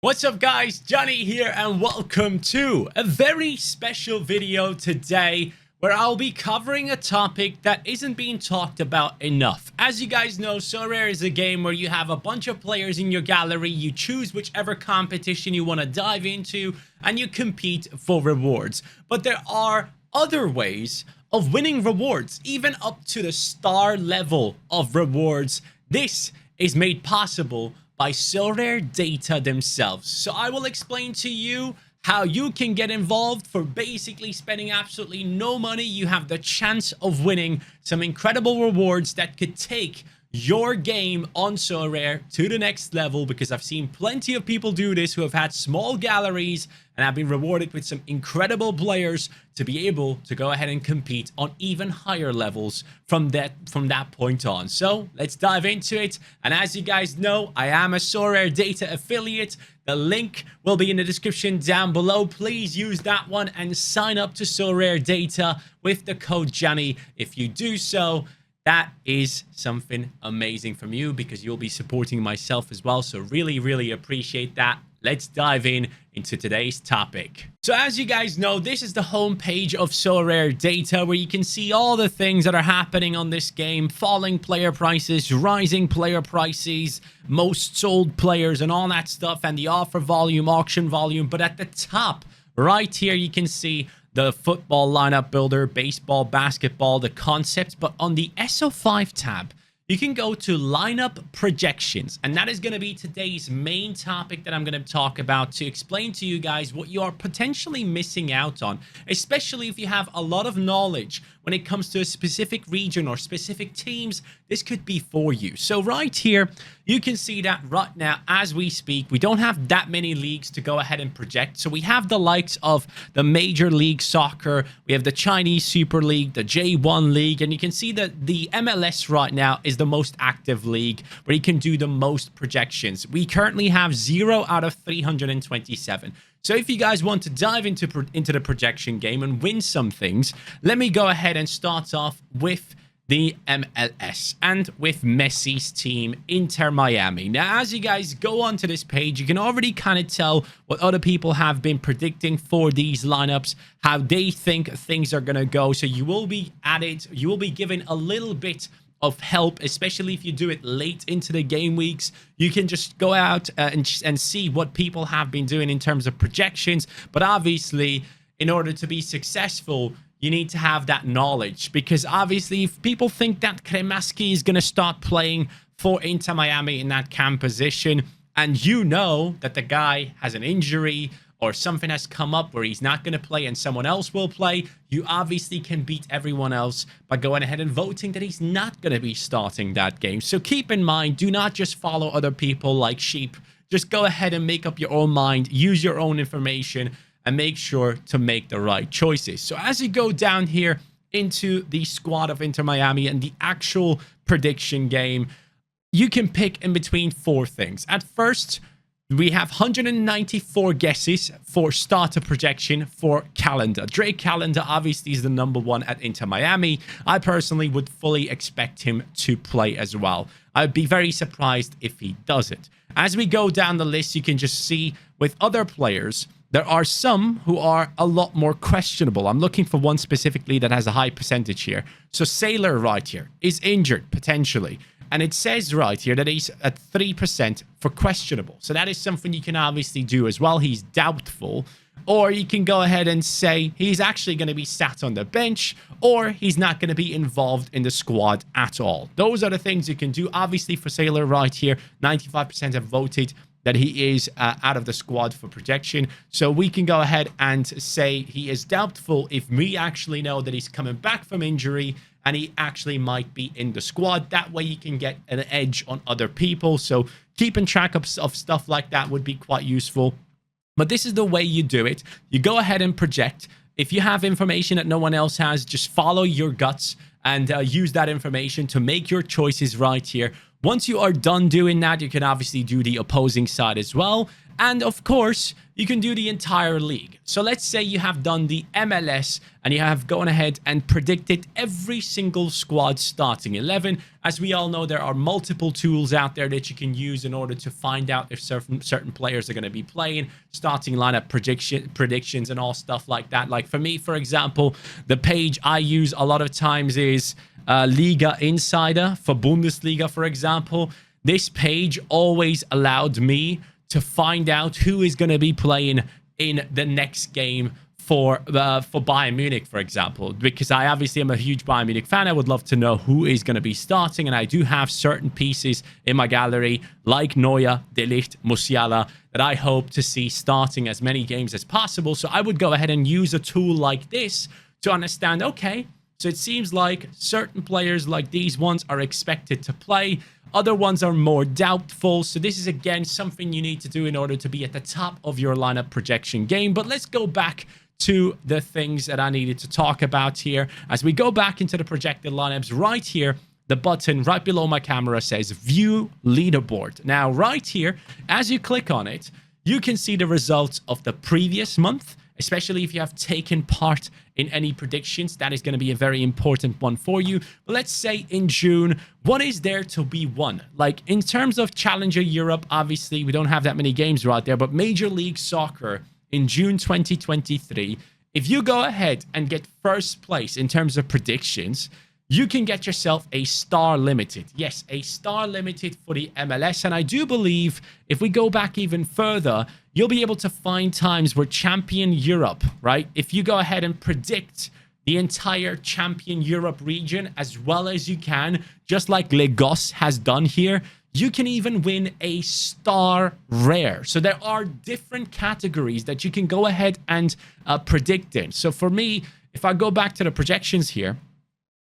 What's up guys, Johnny here and welcome to a very special video today where I'll be covering a topic that isn't being talked about enough. As you guys know, Sorare is a game where you have a bunch of players in your gallery, you choose whichever competition you want to dive into and you compete for rewards. But there are other ways of winning rewards, even up to the star level of rewards. This is made possible by SorareData themselves. So I will explain to you how you can get involved for basically spending absolutely no money. You have the chance of winning some incredible rewards that could take your game on Sorare to the next level, because I've seen plenty of people do this who have had small galleries and have been rewarded with some incredible players to be able to go ahead and compete on even higher levels from that point on. So let's dive into it. And as you guys know, I am a SorareData affiliate. The link will be in the description down below. Please use that one and sign up to SorareData with the code Johnny. If you do so, that is something amazing from you, because you'll be supporting myself as well. So really appreciate that. Let's dive into today's topic. So as you guys know, this is the homepage of SorareData, where you can see all the things that are happening on this game: falling player prices, rising player prices, most sold players and all that stuff, and the offer volume, auction volume. But at the top right here, you can see the football lineup builder, baseball, basketball, the concepts. But on the SO5 tab, you can go to lineup projections, and that is going to be today's main topic that I'm going to talk about, to explain to you guys what you are potentially missing out on, especially if you have a lot of knowledge when it comes to a specific region or specific teams. This could be for you. So right here, you can see that right now, as we speak, we don't have that many leagues to go ahead and project. So we have the likes of the Major League Soccer, we have the Chinese Super League, the J1 League, and you can see that the MLS right now is the most active league where you can do the most projections. We currently have 0 out of 327. So if you guys want to dive into the projection game and win some things, let me go ahead and start off with the MLS and with Messi's team, Inter Miami. Now, as you guys go onto this page, you can already kind of tell what other people have been predicting for these lineups, how they think things are going to go. So you will be given a little bit of help, especially if you do it late into the game weeks. You can just go out and see what people have been doing in terms of projections. But obviously, in order to be successful, you need to have that knowledge, because obviously if people think that Cremaschi is going to start playing for Inter Miami in that cam position, and you know that the guy has an injury or something has come up where he's not going to play and someone else will play, you obviously can beat everyone else by going ahead and voting that he's not going to be starting that game. So keep in mind, do not just follow other people like sheep. Just go ahead and make up your own mind, use your own information, and make sure to make the right choices. So as you go down here into the squad of Inter Miami and the actual prediction game, you can pick in between 4 things. At first, we have 194 guesses for starter projection for Calendar. Drake Calendar obviously is the #1 at Inter Miami. I personally would fully expect him to play as well. I'd be very surprised if he doesn't. As we go down the list, you can just see with other players, there are some who are a lot more questionable. I'm looking for one specifically that has a high percentage here. So Sailor right here is injured potentially. And it says right here that he's at 3% for questionable. So that is something you can obviously do as well. He's doubtful. Or you can go ahead and say he's actually going to be sat on the bench, or he's not going to be involved in the squad at all. Those are the things you can do. Obviously for Sailor right here, 95% have voted that he is out of the squad for projection. So we can go ahead and say he is doubtful if we actually know that he's coming back from injury and he actually might be in the squad. That way you can get an edge on other people. So keeping track of stuff like that would be quite useful. But this is the way you do it. You go ahead and project. If you have information that no one else has, just follow your guts and use that information to make your choices right here. Once you are done doing that, you can obviously do the opposing side as well. And of course, you can do the entire league. So let's say you have done the MLS and you have gone ahead and predicted every single squad starting 11. As we all know, there are multiple tools out there that you can use in order to find out if certain players are going to be playing, starting lineup predictions and all stuff like that. Like for me, for example, the page I use a lot of times is Liga Insider for Bundesliga, for example. This page always allowed me to find out who is going to be playing in the next game for Bayern Munich, for example, because I obviously am a huge Bayern Munich fan. I would love to know who is going to be starting, and I do have certain pieces in my gallery like Neuer, De Ligt, Musiala that I hope to see starting as many games as possible. So I would go ahead and use a tool like this to understand, okay, so it seems like certain players like these ones are expected to play. Other ones are more doubtful. So this is, again, something you need to do in order to be at the top of your lineup projection game. But let's go back to the things that I needed to talk about here. As we go back into the projected lineups, right here, the button right below my camera says View Leaderboard. Now, right here, as you click on it, you can see the results of the previous month, especially if you have taken part in any predictions. That is going to be a very important one for you. But let's say in June, what is there to be won? Like in terms of Challenger Europe, obviously we don't have that many games right there, but Major League Soccer in June 2023, if you go ahead and get first place in terms of predictions, you can get yourself a star limited. Yes, a star limited for the MLS. And I do believe if we go back even further, you'll be able to find times where Champion Europe, right? If you go ahead and predict the entire Champion Europe region as well as you can, just like Legos has done here, you can even win a star rare. So there are different categories that you can go ahead and predict in. So for me, if I go back to the projections here,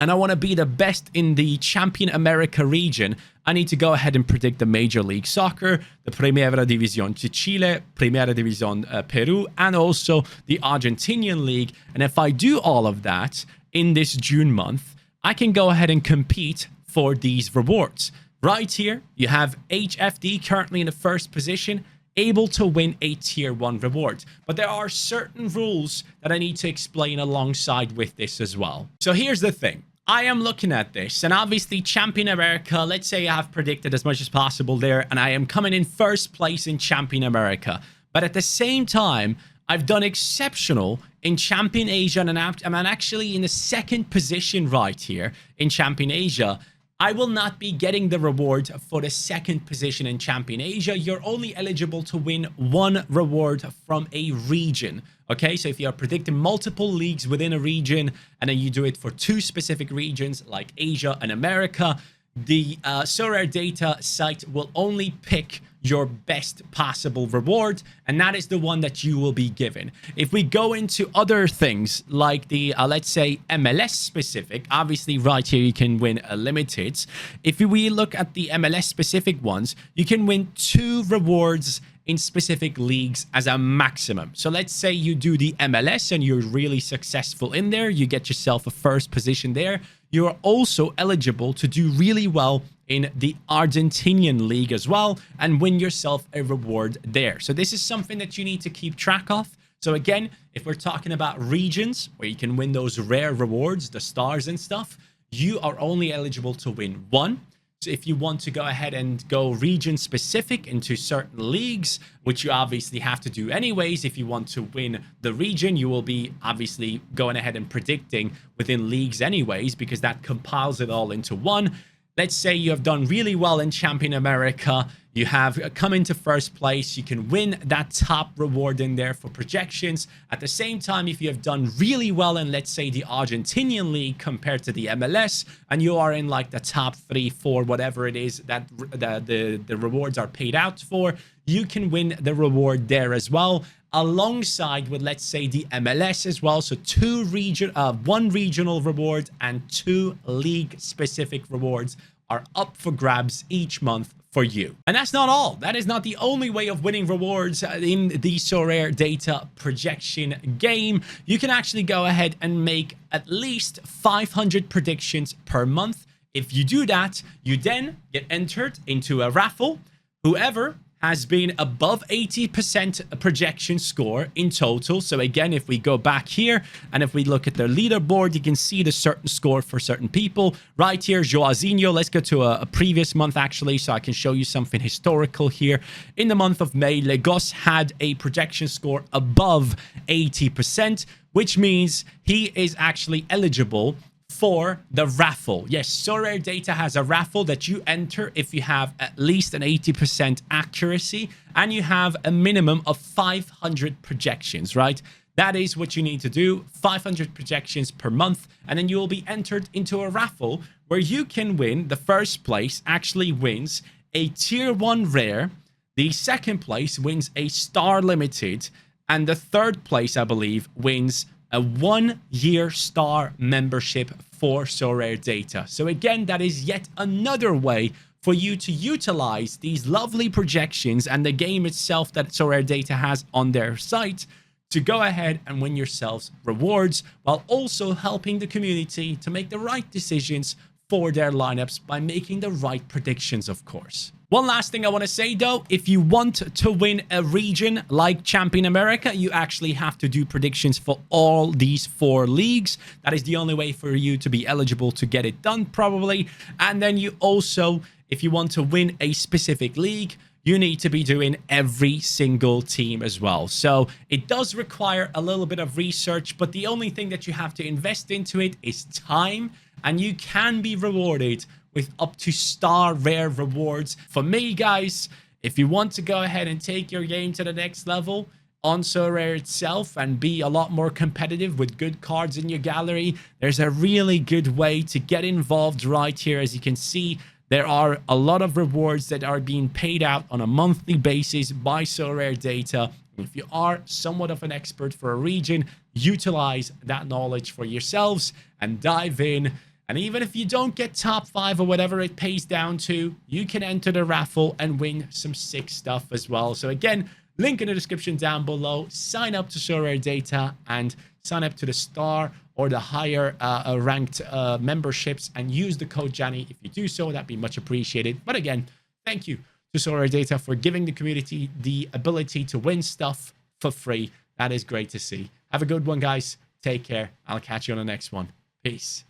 and I want to be the best in the Champion America region, I need to go ahead and predict the Major League Soccer, the Primera División de Chile, Primera División Peru, and also the Argentinian League. And if I do all of that in this June month, I can go ahead and compete for these rewards. Right here, you have HFD currently in the first position, able to win a tier 1 reward. But there are certain rules that I need to explain alongside with this as well. So here's the thing. I am looking at this, and obviously Champion America, let's say I have predicted as much as possible there, and I am coming in first place in Champion America. But at the same time, I've done exceptional in Champion Asia, and I'm actually in the second position right here in Champion Asia. I will not be getting the reward for the second position in Champion Asia. You're only eligible to win one reward from a region. Okay, so if you are predicting multiple leagues within a region and then you do it for 2 specific regions like Asia and America, the SorareData site will only pick your best possible reward, and that is the one that you will be given. If we go into other things like the, let's say, MLS specific, obviously right here you can win limiteds. If we look at the MLS specific ones, you can win 2 rewards in specific leagues as a maximum. So let's say you do the MLS and you're really successful in there, you get yourself a first position there. You are also eligible to do really well in the Argentinian League as well and win yourself a reward there. So this is something that you need to keep track of. So again, if we're talking about regions where you can win those rare rewards, the stars and stuff, you are only eligible to win 1. So if you want to go ahead and go region specific into certain leagues, which you obviously have to do anyways, if you want to win the region, you will be obviously going ahead and predicting within leagues anyways, because that compiles it all into one. Let's say you have done really well in Champion America. You have come into first place. You can win that top reward in there for projections. At the same time, if you have done really well in, let's say, the Argentinian League compared to the MLS, and you are in like the top 3, 4, whatever it is that the rewards are paid out for, you can win the reward there as well, alongside with, let's say, the MLS as well. So 1 regional reward and 2 league specific rewards are up for grabs each month for you. And that's not all. That is not the only way of winning rewards in the SorareData projection game. You can actually go ahead and make at least 500 predictions per month If you do that, you then get entered into a raffle. Whoever has been above 80% projection score in total. So again, if we go back here and if we look at their leaderboard, you can see the certain score for certain people. Right here, Joazinho. Let's go to a previous month, actually, so I can show you something historical here. In the month of May, Legos had a projection score above 80%, which means he is actually eligible for the raffle. Yes, SorareData has a raffle that you enter if you have at least an 80% accuracy and you have a minimum of 500 projections, right? That is what you need to do, 500 projections per month, and then you will be entered into a raffle where you can win. The first place actually wins a tier 1 rare, the second place wins a star limited, and the third place, I believe, wins a 1-year star membership for SorareData. So again, that is yet another way for you to utilize these lovely projections and the game itself that SorareData has on their site to go ahead and win yourselves rewards, while also helping the community to make the right decisions for their lineups by making the right predictions, of course. One last thing I want to say, though, if you want to win a region like Champion America, you actually have to do predictions for all these 4 leagues. That is the only way for you to be eligible to get it done, probably. And then you also, if you want to win a specific league, you need to be doing every single team as well. So it does require a little bit of research, but the only thing that you have to invest into it is time, and you can be rewarded with up to star rare rewards. For me, guys, if you want to go ahead and take your game to the next level on Sorare itself and be a lot more competitive with good cards in your gallery, there's a really good way to get involved right here. As you can see, there are a lot of rewards that are being paid out on a monthly basis by SorareData. If you are somewhat of an expert for a region, utilize that knowledge for yourselves and dive in. And even if you don't get top 5 or whatever it pays down to, you can enter the raffle and win some sick stuff as well. So again, link in the description down below. Sign up to SorareData and sign up to the star or the higher ranked memberships and use the code Johnny. If you do so, that'd be much appreciated. But again, thank you to SorareData for giving the community the ability to win stuff for free. That is great to see. Have a good one, guys. Take care. I'll catch you on the next one. Peace.